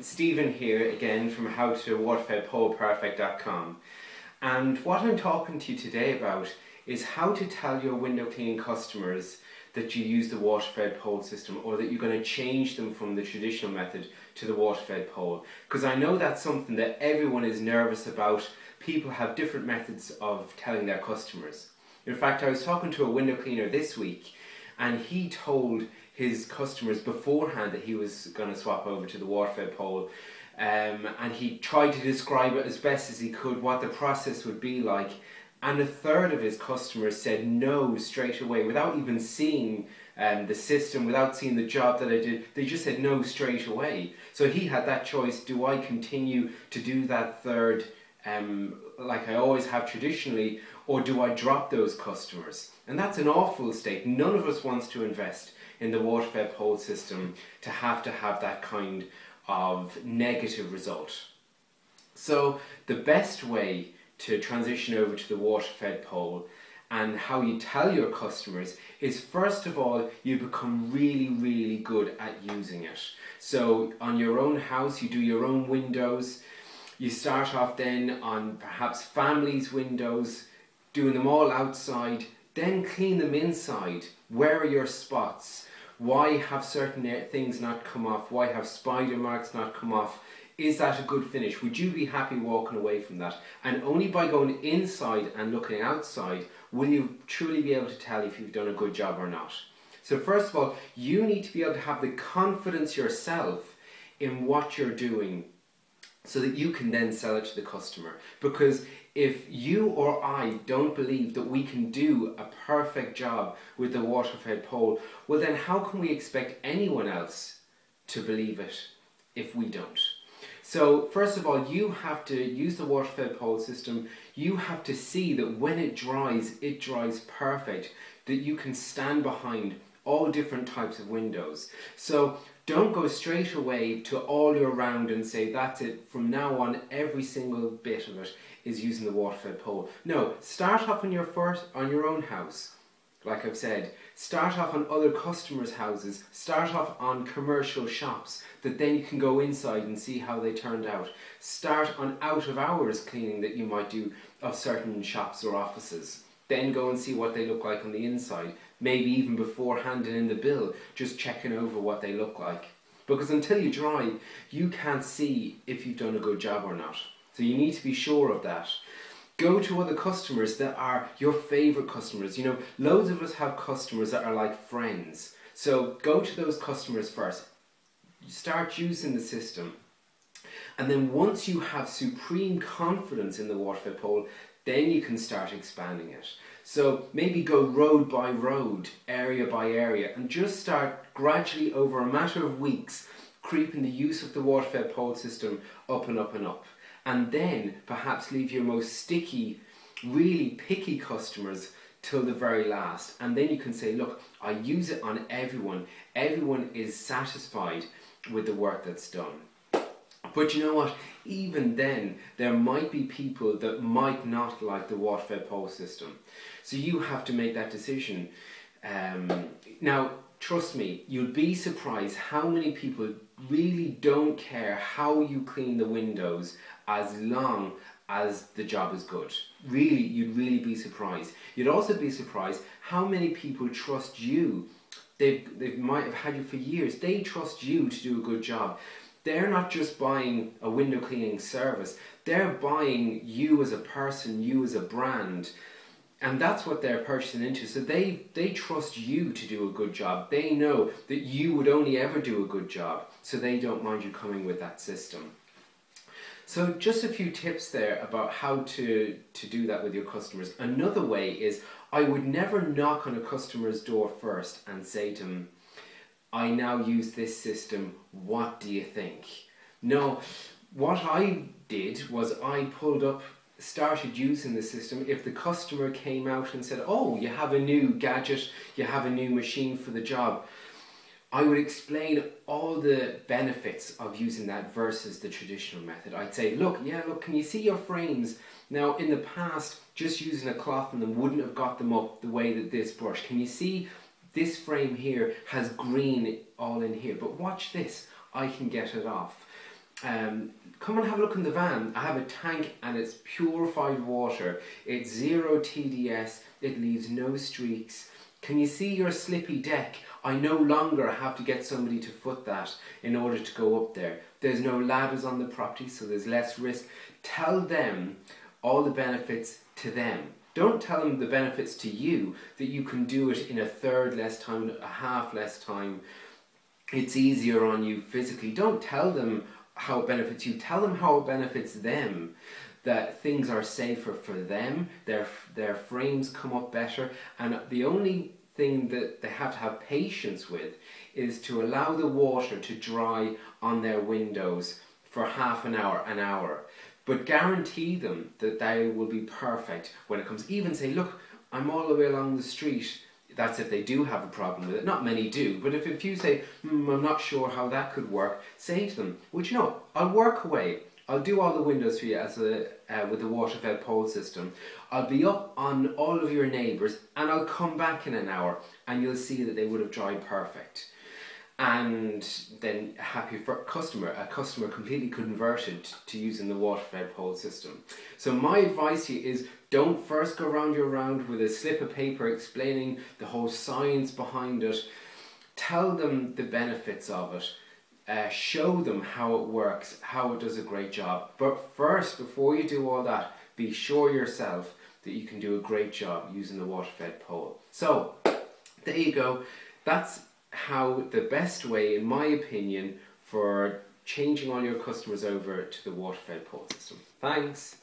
Stephen here again from howtowaterfedpoleperfect.com, and what I'm talking to you today about is how to tell your window cleaning customers that you use the water-fed pole system, or that you're going to change them from the traditional method to the water-fed pole. Because I know that's something that everyone is nervous about. People have different methods of telling their customers. In fact, I was talking to a window cleaner this week, and he told his customers beforehand that he was going to swap over to the water-fed pole, and he tried to describe it as best as he could what the process would be like, and a third of his customers said no straight away without even seeing the system, without seeing the job that I did. They just said no straight away. So he had that choice: do I continue to do that third like I always have traditionally, or do I drop those customers? And that's an awful state. None of us wants to invest in the water-fed pole system to have that kind of negative result. So the best way to transition over to the water-fed pole, and how you tell your customers, is first of all you become really good at using it. So on your own house, you do your own windows. You start off then on perhaps families' windows, doing them all outside, then clean them inside. Where are your spots? Why have certain things not come off? Why have spider marks not come off? Is that a good finish? Would you be happy walking away from that? And only by going inside and looking outside will you truly be able to tell if you've done a good job or not. So first of all, you need to be able to have the confidence yourself in what you're doing, so that you can then sell it to the customer. Because if you or I don't believe that we can do a perfect job with the water-fed pole, well then how can we expect anyone else to believe it if we don't? So first of all, you have to use the water-fed pole system. You have to see that when it dries perfect, that you can stand behind all different types of windows. So don't go straight away to all your round and say that's it, from now on every single bit of it is using the water-fed pole. No, start off on your own house. Like I've said, start off on other customers' houses, start off on commercial shops, that then you can go inside and see how they turned out. Start on out of hours cleaning that you might do of certain shops or offices. Then go and see what they look like on the inside. Maybe even before handing in the bill, just checking over what they look like. Because until you dry, you can't see if you've done a good job or not. So you need to be sure of that. Go to other customers that are your favourite customers. You know, loads of us have customers that are like friends. So go to those customers first. Start using the system. And then once you have supreme confidence in the water-fed pole, then you can start expanding it. So maybe go road by road, area by area, and just start gradually over a matter of weeks creeping the use of the water-fed pole system up and up and up. And then perhaps leave your most sticky, really picky customers till the very last. And then you can say, look, I use it on everyone. Everyone is satisfied with the work that's done. But you know what? Even then, there might be people that might not like the water-fed pole system. So you have to make that decision. Now, trust me, you'll be surprised how many people really don't care how you clean the windows as long as the job is good. Really, you'd really be surprised. You'd also be surprised how many people trust you. They might have had you for years. They trust you to do a good job. They're not just buying a window cleaning service, they're buying you as a person, you as a brand, and that's what they're purchasing into. So they trust you to do a good job. They know that you would only ever do a good job, so they don't mind you coming with that system. So just a few tips there about how to do that with your customers. Another way is, I would never knock on a customer's door first and say to them, I now use this system, what do you think? No, what I did was I pulled up, started using the system. If the customer came out and said, oh, you have a new gadget, you have a new machine for the job, I would explain all the benefits of using that versus the traditional method. I'd say, look, can you see your frames? Now, in the past, just using a cloth on them wouldn't have got them up the way that this brush. Can you see this frame here has green all in here? But watch this, I can get it off. come and have a look in the van. I have a tank and it's purified water. It's 0 TDS, it leaves no streaks. Can you see your slippy deck? I no longer have to get somebody to foot that in order to go up there. There's no ladders on the property, so there's less risk. Tell them all the benefits to them. Don't tell them the benefits to you, that you can do it in a third less time, a half less time. It's easier on you physically. Don't tell them how it benefits you. Tell them how it benefits them. That things are safer for them, their frames come up better, and the only thing that they have to have patience with is to allow the water to dry on their windows for half an hour. But guarantee them that they will be perfect when it comes. Even say, look, I'm all the way along the street. That's if they do have a problem with it. Not many do, but if you say, I'm not sure how that could work, say to them, well, you know, I'll work away. I'll do all the windows for you as with the water-fed pole system. I'll be up on all of your neighbours and I'll come back in an hour and you'll see that they would have dried perfect. And then happy for a customer completely converted to using the water-fed pole system. So my advice to you is, don't first go round your round with a slip of paper explaining the whole science behind it. Tell them the benefits of it. Show them how it works, how it does a great job. But first, before you do all that, be sure yourself that you can do a great job using the water-fed pole. So, there you go. That's how the best way, in my opinion, for changing all your customers over to the water-fed pole system. Thanks.